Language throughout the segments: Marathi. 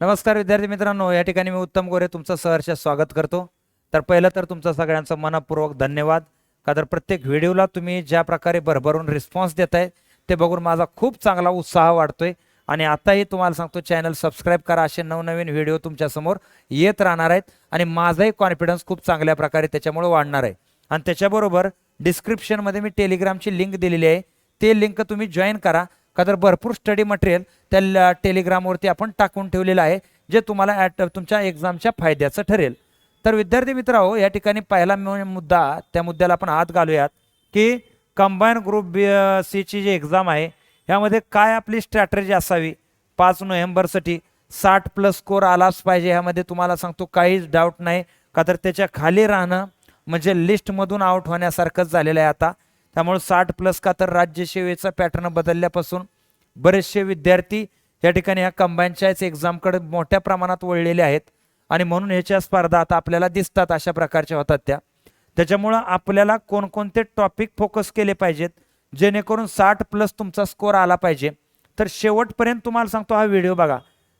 नमस्कार विद्यार्थी मित्रांनो, या ठिकाणी मी उत्तम गोरे तुमचं सहर्ष स्वागत करतो। तर पहिलं तर तुमचं सगळ्यांचं मनपूर्वक धन्यवाद का तर प्रत्येक व्हिडिओला तुम्ही ज्या प्रकारे भरभरून रिस्पॉन्स देताय ते बघून माझा खूप चांगला उत्साह वाढतोय। आणि आताही तुम्हाला सांगतो चॅनल सबस्क्राइब करा, असे नवनवीन व्हिडिओ तुमच्या समोर येत राहणार आहेत आणि माझाही कॉन्फिडन्स खूप चांगल्या प्रकारे त्याच्यामुळे वाढणार आहे। आणि त्याच्याबरोबर डिस्क्रिप्शन मध्ये मी टेलिग्रामची लिंक दिलेली आहे, ते लिंक तुम्ही जॉईन करा का तर भरपूर स्टडी मटेरियल त्या टेलिग्रामवरती आपण टाकून ठेवलेलं आहे, जे तुम्हाला तुमच्या एक्झामच्या फायद्याचं ठरेल। तर विद्यार्थी मित्रांनो, या ठिकाणी पहिला मुद्दा, त्या मुद्द्याला आपण हात घालूयात की कंबाईन ग्रुप सी ची जी एक्झाम आहे यामध्ये काय आपली स्ट्रॅटेजी असावी। 5 नोव्हेंबरसाठी 60+ स्कोर आलाच पाहिजे, यामध्ये तुम्हाला सांगतो काहीच डाऊट नाही का तर त्याच्या खाली राहणं म्हणजे लिस्टमधून आउट होण्यासारखंच झालेलं आहे आता। त्यामुळे 60+ का तर राज्यसेवेचा पॅटर्न बदलल्यापासून बरेचसे विद्यार्थी या ठिकाणी ह्या कंबाईनच्याच एक्झामकडे मोठ्या प्रमाणात वळलेले आहेत आणि म्हणून ह्याच्या स्पर्धा आता आपल्याला दिसतात अशा प्रकारच्या होतात त्या। त्याच्यामुळे आपल्याला कोणकोणते टॉपिक फोकस केले पाहिजेत जेणेकरून 60+ तुमचा स्कोर आला पाहिजे। तर शेवटपर्यंत तुम्हाला सांगतो हा व्हिडिओ बघा,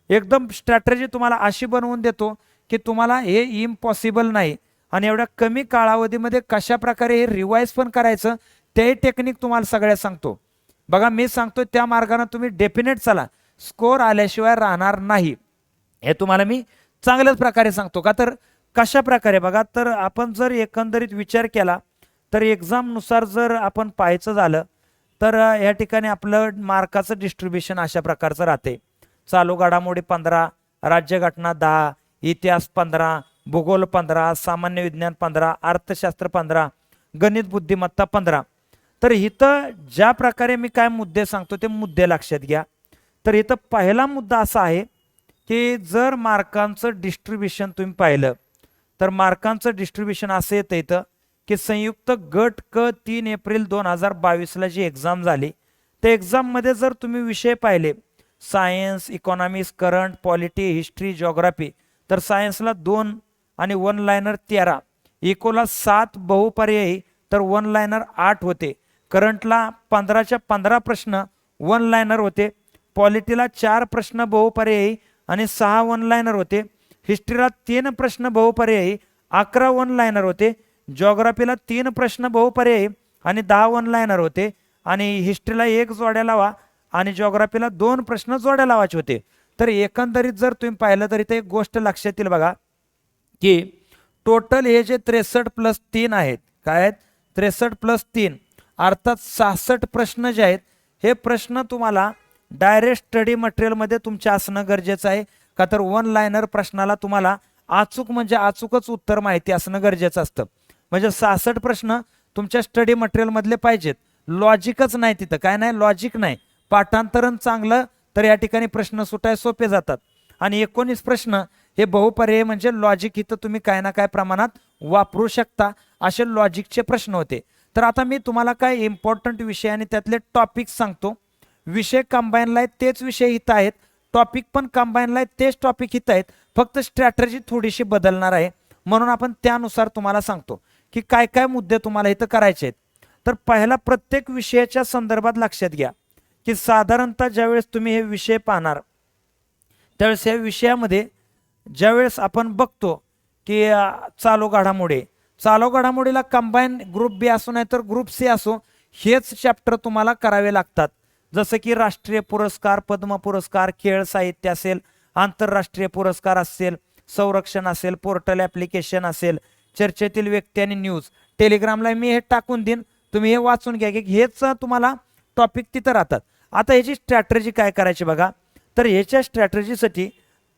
एकदम स्ट्रॅटेजी तुम्हाला अशी बनवून देतो की तुम्हाला हे इम्पॉसिबल नाही आणि एवढ्या कमी कालावधीमध्ये कशा प्रकारे हे रिवाइज पण करायचं ते टेक्निक तुम्हाला सगळ्या सांगतो। बघा मी सांगतो त्या मार्गाने तुम्ही डेफिनेट चला, स्कोर आल्याशिवाय राहणार नाही, हे तुम्हाला मी चांगल्याच प्रकारे सांगतो। का तर कशा प्रकारे बघा, तर आपण जर एकंदरीत विचार केला तर एक्झाम नुसार जर आपण पाहायचं झालं तर या ठिकाणी आपलं मार्काचं डिस्ट्रीब्युशन अशा प्रकारचं राहते। चालू घडामोडी 15, राज्यघटना 10, इतिहास 15, भूगोल 15, सामान्य विज्ञान 15, अर्थशास्त्र 15, गणित बुद्धिमत्ता 15। तर इथं ज्या प्रकारे मी काय मुद्दे सांगतो ते मुद्दे लक्षात घ्या। तर इथं पहिला मुद्दा असा आहे की जर मार्कांचं डिस्ट्रीब्युशन तुम्ही पाहिलं तर मार्कांचं डिस्ट्रीब्युशन असं येतं इथं की संयुक्त गट क 3 एप्रिल 2022ला जी एक्झाम झाली त्या एक्झाममध्ये जर तुम्ही विषय पाहिले science, economics, current, polity, history, geography, तर सायन्सला 2 आणि 1 लाइनर 13, इकोला 7 बहुपर्यायी तर 1 लाइनर 8 होते, करंटला 15च्या 15 प्रश्न 1 लाइनर होते, पॉलिटीला 4 प्रश्न बहुपर्यायी आणि 6 1 लाइनर होते, हिस्ट्रीला 3 प्रश्न बहुपर्यायी 11 1 लाइनर होते, जिओग्राफीला 3 प्रश्न बहुपर्यायी आणि 10 1 लाइनर होते आणि हिस्ट्रीला 1 जोड्या लावा आणि जिओग्राफीला 2 प्रश्न जोड्या लावायचे होते। तर एकंदरीत जर तुम्ही पाहिलं तर इथे एक गोष्ट लक्षात येईल बघा की टोटल हे जे 63 + 3 आहेत, काय आहेत 63 + 3 अर्थात 66 प्रश्न जे आहेत हे प्रश्न तुम्हाला डायरेक्ट स्टडी मटेरियलमध्ये तुमच्या असणं गरजेचं आहे। का तर 1 लाइनर प्रश्नाला तुम्हाला अचूक म्हणजे अचूकच उत्तर माहिती असणं गरजेचं असतं। म्हणजे 66 प्रश्न तुमच्या स्टडी मटेरियलमधले पाहिजेत, लॉजिकच नाही, तिथं काय नाही, लॉजिक नाही, पाठांतरण चांगलं तर या ठिकाणी प्रश्न सुटाय सोपे जातात। आणि 19 प्रश्न हे बहुपर्याय म्हणजे लॉजिक इथं तुम्ही काय ना काय प्रमाणात वापरू शकता, असे लॉजिकचे प्रश्न होते। तर आता मी तुम्हाला काय इम्पॉर्टंट विषय आणि त्यातले टॉपिक सांगतो। विषय कंबाईनला आहेत तेच विषय इथं आहेत, टॉपिक पण कंबाईनला आहेत तेच टॉपिक इथं आहेत, फक्त स्ट्रॅटेजी थोडीशी बदलणार आहे। म्हणून आपण त्यानुसार तुम्हाला सांगतो की काय काय मुद्दे तुम्हाला इथं करायचे आहेत। तर पहिला प्रत्येक विषयाच्या संदर्भात लक्षात घ्या की साधारणतः ज्यावेळेस तुम्ही हे विषय पाहणार त्यावेळेस या विषयामध्ये ज्यावेळेस आपण बघतो की चालू घडामोडीला कंबाईन ग्रुप बी असो नाही तर ग्रुप सी असो हेच चॅप्टर तुम्हाला करावे लागतात। जसं की राष्ट्रीय पुरस्कार, पद्म पुरस्कार, खेळ साहित्य असेल, आंतरराष्ट्रीय पुरस्कार असेल, संरक्षण असेल, पोर्टल ॲप्लिकेशन असेल, चर्चेतील व्यक्ती आणि न्यूज, टेलिग्रामला मी हे टाकून देईन, तुम्ही हे वाचून घ्या की हेच तुम्हाला टॉपिक तिथं राहतात। आता ह्याची स्ट्रॅटेजी काय करायची बघा, तर ह्याच्या स्ट्रॅटेजीसाठी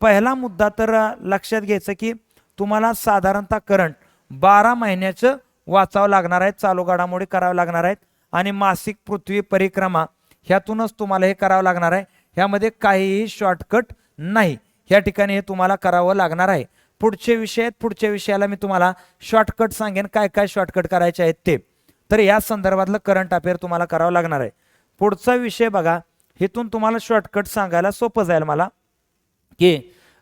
पहिला मुद्दा तर लक्षात घ्यायचं की तुम्हाला साधारणतः करंट 12 महिन्याचं वाचावं लागणार आहे, चालू घडामोडी करावं लागणार आहेत आणि मासिक पृथ्वी परिक्रमा ह्यातूनच तुम्हाला हे करावं लागणार आहे। ह्यामध्ये काहीही शॉर्टकट नाही, ह्या ठिकाणी हे तुम्हाला करावं लागणार आहे। पुढचे विषय आहेत, पुढच्या विषयाला मी तुम्हाला शॉर्टकट सांगेन काय काय शॉर्टकट करायचे आहेत ते। तर या संदर्भातलं करंट अफेअर तुम्हाला करावं लागणार आहे। पुढचा विषय बघा, इथून तुम्हाला शॉर्टकट सांगायला सोपं जाईल मला की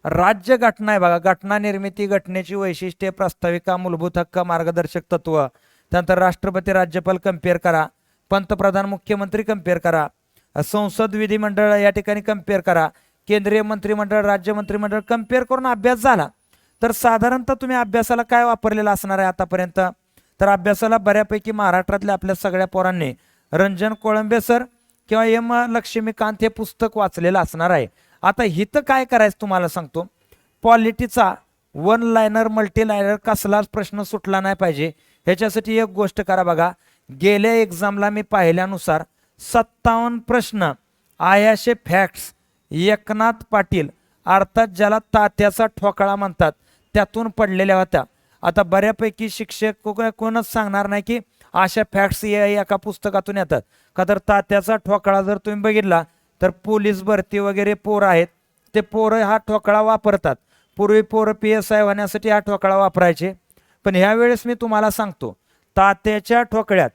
राज्य घटना आहे बघा, घटना निर्मिती, घटनेची वैशिष्ट्ये, प्रास्ताविका, मूलभूत हक्क, मार्गदर्शक तत्व, त्यानंतर राष्ट्रपती राज्यपाल कंपेअर करा, पंतप्रधान मुख्यमंत्री कंपेअर करा, संसद विधिमंडळ या ठिकाणी कंपेअर करा, केंद्रीय मंत्रिमंडळ, राज्य मंत्रिमंडळ कम्पेअर करून अभ्यास झाला तर साधारणतः तुम्ही अभ्यासाला काय वापरलेलं असणार आहे आतापर्यंत? तर अभ्यासाला बऱ्यापैकी महाराष्ट्रातल्या आपल्या सगळ्या पोरांनी रंजन कोळंबे सर किंवा एम लक्ष्मीकांत हे पुस्तक वाचलेलं असणार आहे. आता हिथं काय करायचं तुम्हाला सांगतो. पॉलिटीचा वन लायनर मल्टी लायनर कसलाच प्रश्न सुटला नाही पाहिजे ह्याच्यासाठी एक गोष्ट करा बघा. गेल्या एक्झामला मी पाहिल्यानुसार 57 प्रश्न आयाशे फॅक्ट्स एकनाथ पाटील अर्थात ज्याला तात्याचा ठोकळा म्हणतात त्यातून पडलेल्या होत्या. आता बऱ्यापैकी शिक्षक कोणच सांगणार नाही की अशा फॅक्ट्स एका पुस्तकातून येतात का. तर तात्याचा ठोकळा जर तुम्ही बघितला तर पोलीस भरती वगैरे पोरं आहेत ते पोरं हा ठोकळा वापरतात. पूर्वी पोरं PSI होण्यासाठी हा ठोकळा वापरायचे. पण ह्यावेळेस मी तुम्हाला सांगतो तात्याच्या ठोकळ्यात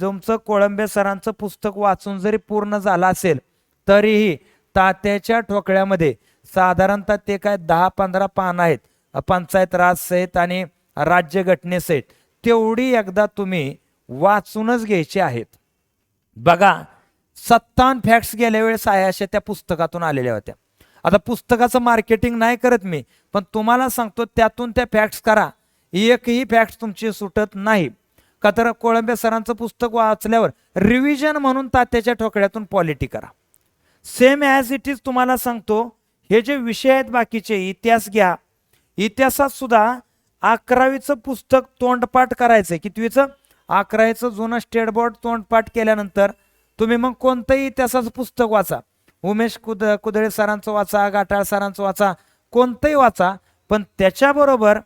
तुमचं कोळंबे सरांचं पुस्तक वाचून जरी पूर्ण झालं असेल तरीही तात्याच्या ठोकळ्यामध्ये साधारणतः ते काय 10-15 पान आहेत पंचायत राज सहित आणि राज्यघटनेसहित तेवढी एकदा तुम्ही वाचूनच घ्यायची आहेत. बघा 57 फॅक्ट्स गेल्या वेळेस अशा त्या पुस्तकातून आलेल्या होत्या. आता पुस्तकाचं मार्केटिंग नाही करत मी पण तुम्हाला सांगतो त्यातून त्या फॅक्ट्स करा एकही फॅक्ट्स तुमची सुटत नाही का. तर कोळंबे सरांचं पुस्तक वाचल्यावर रिव्हिजन म्हणून तात्याच्या ठोकळ्यातून पॉलिटी करा. सेम ॲज इट इज तुम्हाला सांगतो हे जे विषय आहेत बाकीचे इतिहास घ्या. इतिहासात सुद्धा 11वीचं पुस्तक तोंडपाठ करायचं. कितवीचं? 11वीचं जुनं स्टेट बोर्ड तोंडपाठ केल्यानंतर तुम्ही मग कोणतंही इतिहासाचं पुस्तक वाचा. उमेश कुदळे सरांचं वाचा, गाठाळ सरांचं वाचा, कोणतंही वाचा पण त्याच्याबरोबर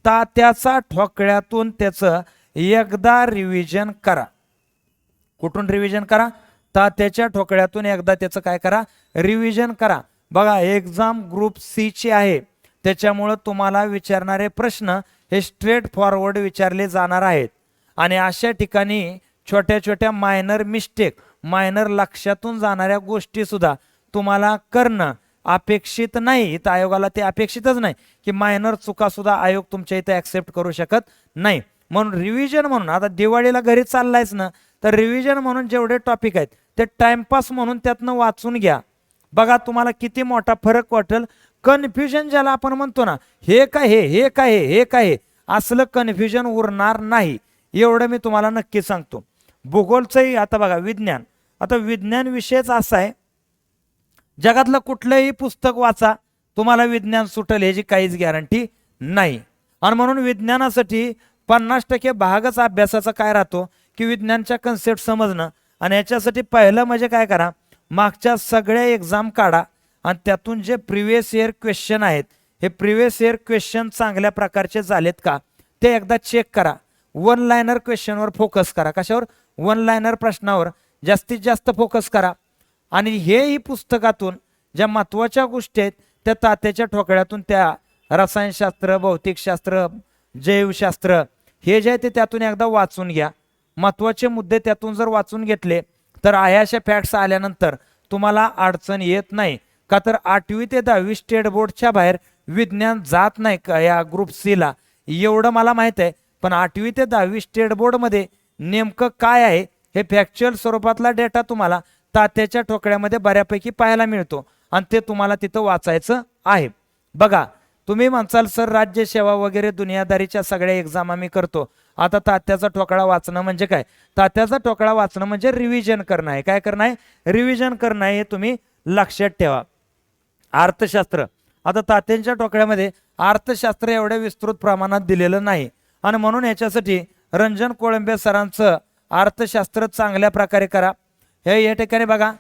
तात्याचा ठोकळ्यातून त्याचं एकदा रिव्हिजन करा. कुठून रिव्हिजन करा? तात्याच्या ठोकळ्यातून एकदा त्याचं काय करा? रिव्हिजन करा. बघा एक्झाम ग्रुप C ची आहे त्याच्यामुळं तुम्हाला विचारणारे प्रश्न हे स्ट्रेट फॉरवर्ड विचारले जाणार आहेत आणि अशा ठिकाणी छोट्या छोट्या मायनर मिस्टेक मायनर लक्षातून जाणाऱ्या गोष्टी सुद्धा तुम्हाला करणं अपेक्षित नाही. इथं आयोगाला ते अपेक्षितच नाही की मायनर चुका सुद्धा आयोग तुमच्या इथे ऍक्सेप्ट करू शकत नाही. म्हणून रिव्हिजन म्हणून आता दिवाळीला घरी चाललायच ना तर रिव्हिजन म्हणून जेवढे टॉपिक आहेत ते टाइमपास म्हणून त्यातनं वाचून घ्या. बघा तुम्हाला किती मोठा फरक वाटेल. कन्फ्युजन ज्याला आपण म्हणतो ना हे काय हे काय हे काय असलं कन्फ्युजन उरणार नाही एवढं मी तुम्हाला नक्की सांगतो. भूगोलचंही आता बघा विज्ञान. आता विज्ञान विषयच असा आहे जगातलं कुठलंही पुस्तक वाचा तुम्हाला विज्ञान सुटेल ह्याची काहीच गॅरंटी नाही. आणि म्हणून विज्ञानासाठी 50% भागच अभ्यासाचा काय राहतो की विज्ञानच्या कन्सेप्ट समजणं. आणि याच्यासाठी पहिलं म्हणजे काय करा मागच्या सगळ्या एक्झाम काढा आणि त्यातून जे प्रिव्हियस इयर क्वेश्चन आहेत हे प्रिव्हियस इयर क्वेश्चन चांगल्या प्रकारचे झालेत का ते एकदा चेक करा. वन लायनर क्वेश्चनवर फोकस करा. कशावर? वन लायनर प्रश्नावर जास्तीत जास्त फोकस करा. आणि हेही पुस्तकातून ज्या महत्त्वाच्या गोष्टी आहेत त्या तात्याच्या ठोकळ्यातून त्या रसायनशास्त्र, भौतिकशास्त्र, जैवशास्त्र हे जे आहे ते त्यातून एकदा वाचून घ्या. महत्त्वाचे मुद्दे त्यातून जर वाचून घेतले तर अशा फॅक्ट्स आल्यानंतर तुम्हाला अडचण येत नाही. का तर 8वी ते 10वी स्टेट बोर्डच्या बाहेर विज्ञान जात नाही का या ग्रुप C ला एवढं मला माहित आहे. पण 8वी ते 10वी स्टेट बोर्डमध्ये नेमकं काय आहे हे फॅक्च्युअल स्वरूपातला डेटा तुम्हाला तात्याच्या ठोकळ्यामध्ये बऱ्यापैकी पाहायला मिळतो आणि ते तुम्हाला तिथं वाचायचं आहे. बघा तुम्ही म्हणसाल सर राज्यसेवा वगैरे दुनियादारीच्या सगळ्या एक्झाम आम्ही करतो आता तात्याचा ठोकळा वाचणं म्हणजे काय? तात्याचा ठोकळा वाचणं म्हणजे रिव्हिजन करणं आहे. काय करणं आहे? रिव्हिजन करणं आहे. हे तुम्ही लक्षात ठेवा. अर्थशास्त्र. आता तात्यांच्या ठोकळ्यामध्ये अर्थशास्त्र एवढ्या विस्तृत प्रमाणात दिलेलं नाही आणि म्हणून याच्यासाठी रंजन कोळंबे सरांचं अर्थशास्त्र चांगल्या प्रकारे करा. हे या ठिकाणी बघा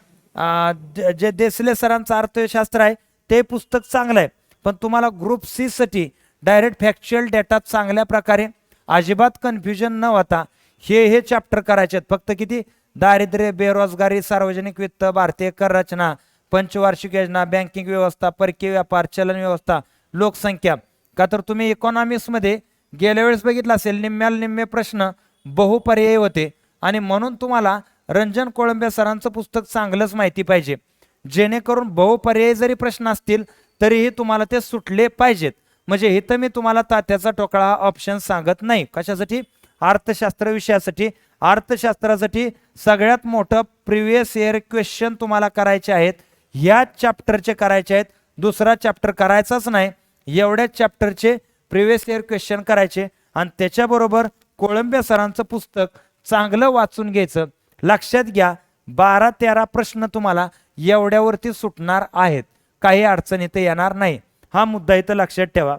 जे देसले सरांचं अर्थशास्त्र आहे ते पुस्तक चांगलं आहे पण तुम्हाला ग्रुप C साठी डायरेक्ट फॅक्च्युअल डेटा चांगल्या प्रकारे अजिबात कन्फ्युजन न होता हे चॅप्टर करायचे आहेत. फक्त किती? दारिद्र्य, बेरोजगारी, सार्वजनिक वित्त, भारतीय कर रचना, पंचवार्षिक योजना, बँकिंग व्यवस्था, परकीय व्यापार, चलन व्यवस्था, लोकसंख्या. का तर तुम्ही इकॉनॉमिक्समध्ये गेल्या वेळेस बघितलं असेल निम्म्याला निम्मे प्रश्न बहुपर्यायी होते आणि म्हणून तुम्हाला रंजन कोळंबे सरांचं पुस्तक चांगलंच माहिती पाहिजे जेणेकरून बहुपर्यायी जरी प्रश्न असतील तरीही तुम्हाला ते सुटले पाहिजेत. म्हणजे इथं मी तुम्हाला तात्याचा ठोकळा हा ऑप्शन सांगत नाही. कशासाठी? अर्थशास्त्र विषयासाठी. अर्थशास्त्रासाठी सगळ्यात मोठं प्रिव्हियस इयर क्वेश्चन तुम्हाला करायचे आहेत ह्या चॅप्टरचे करायचे आहेत, दुसरा चॅप्टर करायचाच नाही, एवढ्याच चॅप्टरचे प्रिव्हियस इयर क्वेश्चन करायचे आणि त्याच्याबरोबर कोळंबे सरांचं पुस्तक चांगलं वाचून घ्यायचं. लक्षात घ्या 12-13 प्रश्न तुम्हाला एवढ्यावरती सुटणार आहेत, काही अडचण इथे येणार नाही, हा मुद्दा इथं लक्षात ठेवा.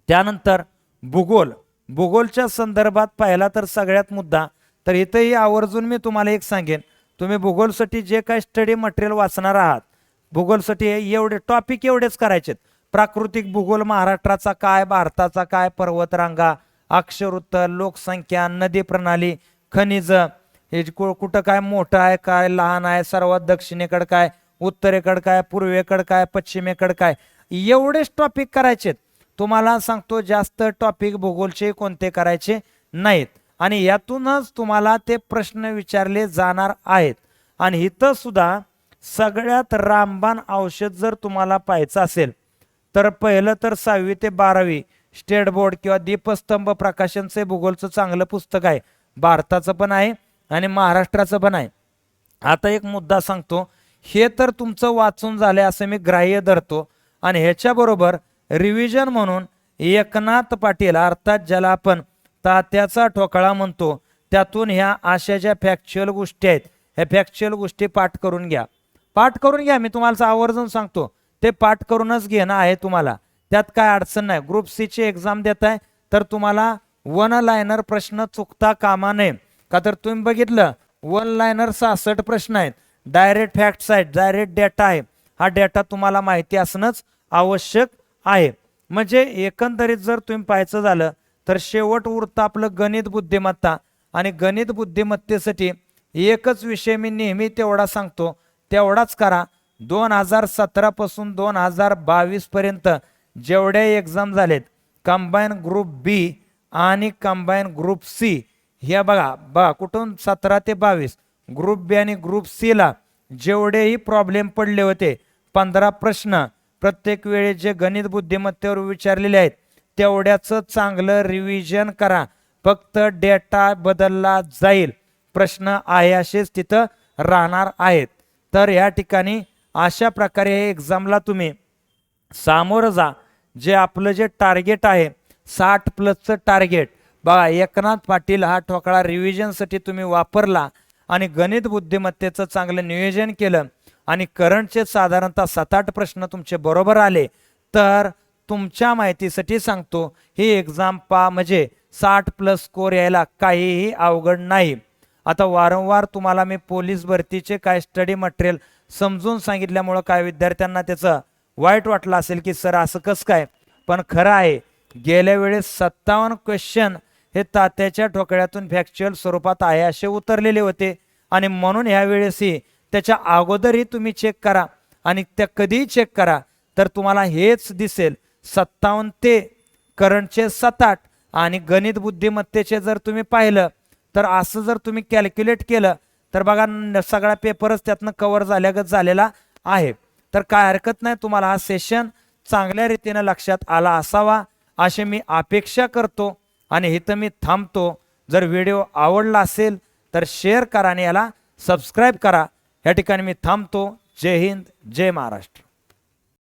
त्यानंतर भूगोलच्या संदर्भात पाहिला तर सगळ्यात मुद्दा तर इथंही आवर्जून मी तुम्हाला एक सांगेन, तुम्ही भूगोलसाठी जे काही स्टडी मटेरियल वाचणार आहात, भूगोलसाठी एवढे टॉपिक एवढेच करायचे. प्राकृतिक भूगोल महाराष्ट्राचा काय, भारताचा काय, पर्वतरांगा, अक्षरवृत्त, लोकसंख्या, नदी प्रणाली, खनिज, हे कुठं काय मोठं आहे काय लहान आहे, सर्वात दक्षिणेकडे काय, उत्तरेकडे काय, पूर्वेकडे काय, पश्चिमेकडे काय, एवढेच टॉपिक करायचे. तुम्हाला सांगतो जास्त टॉपिक भूगोलचे कोणते करायचे नाहीत आणि यातूनच तुम्हाला ते प्रश्न विचारले जाणार आहेत. आणि इथं सुद्धा सगळ्यात रामबाण औषध जर तुम्हाला पाहायचं असेल तर पहिलं तर 6वी ते 12वी स्टेट बोर्ड किंवा दीपस्तंभ प्रकाशनचे भूगोलचं चांगलं पुस्तक आहे, भारताचं पण आहे आणि महाराष्ट्राचं पण आहे. आता एक मुद्दा सांगतो, हे तर तुमचं वाचून झाले असं मी ग्राह्य धरतो आणि ह्याच्याबरोबर रिव्हिजन म्हणून एकनाथ पाटील अर्थात ज्याला आपण तात्याचा ठोकळा म्हणतो, त्यातून ह्या अशा ज्या फॅक्च्युअल गोष्टी आहेत ह्या फॅक्च्युअल गोष्टी पाठ करून घ्या. पाठ करून घ्या, मी तुम्हाला आवर्जून सांगतो ते पाठ करूनच घेणं आहे तुम्हाला, त्यात काय अडचण नाही. ग्रुप सी ची एक्झाम देताय तर तुम्हाला वन लायनर प्रश्न चुकता कामा नये, का तर तुम्ही बघितलं वन लायनर 66 प्रश्न आहेत, डायरेक्ट फॅक्ट्स आहेत, डायरेक्ट डेटा आहे, हा डेटा तुम्हाला माहिती असणंच आवश्यक आहे. म्हणजे एकंदरीत जर तुम्ही पाहायचं झालं तर शेवट उरतं आपलं गणित बुद्धिमत्ता आणि गणित बुद्धिमत्तेसाठी एकच विषय मी नेहमी तेवढा सांगतो, तेवढाच करा. 2017 पासून 2022 पर्यंत जेवढ्या एक्झाम झालेत कंबाईन ग्रुप बी आणि कंबाईन ग्रुप सी, हे बघा कुठून 17 ते 22 ग्रुप बी आणि ग्रुप सी ला जेवढेही प्रॉब्लेम पडले होते 15 प्रश्न प्रत्येक वेळी जे गणित बुद्धिमत्तेवर विचारलेले आहेत तेवढ्याचं चांगलं रिव्हिजन करा. फक्त डेटा बदलला जाईल, प्रश्न आहे असेच तिथं राहणार आहेत. तर या ठिकाणी अशा प्रकारे हे एक्झामला तुम्ही सामोरं जा. जे आपलं जे टार्गेट आहे 60+ टार्गेट बघा, एकनाथ पाटील हा ठोकळा रिव्हिजनसाठी तुम्ही वापरला आणि गणित बुद्धिमत्तेचं चांगलं नियोजन केलं आणि करंटचे साधारणतः 7-8 प्रश्न तुमचे बरोबर आले तर तुमच्या माहितीसाठी सांगतो ही एक्झाम म्हणजे 60+ स्कोर यायला काहीही अवघड नाही. आता वारंवार तुम्हाला मी पोलीस भरतीचे काय स्टडी मटेरियल समजून सांगितल्यामुळं काय विद्यार्थ्यांना त्याचं वाईट वाटलं असेल की सर असं कसं काय, पण खरं आहे गेल्या वेळेस 57 क्वेश्चन हे तात्याच्या ठोकळ्यातून फॅक्च्युअल स्वरूपात आहे असे उतरलेले होते आणि म्हणून ह्या वेळेसही त्याच्या अगोदरही तुम्ही चेक करा आणि त्या कधीही चेक करा तर तुम्हाला हेच दिसेल 57 ते करंटचे 7-8 आणि गणित बुद्धिमत्तेचे जर तुम्ही पाहिलं तर असं जर तुम्ही कॅल्क्युलेट केलं तर बघा सगळा पेपरच त्यातनं कव्हर झाल्यागत झालेला आहे. तर काय हरकत नाही, तुम्हाला हा सेशन चांगल्या रीतीने लक्षात आला असावा अशी मी अपेक्षा करतो आणि इथं मी थांबतो. जर व्हिडिओ आवडला असेल तर शेअर करा आणि याला सबस्क्राईब करा. या ठिकाणी मी थांबतो. जय हिंद, जय महाराष्ट्र.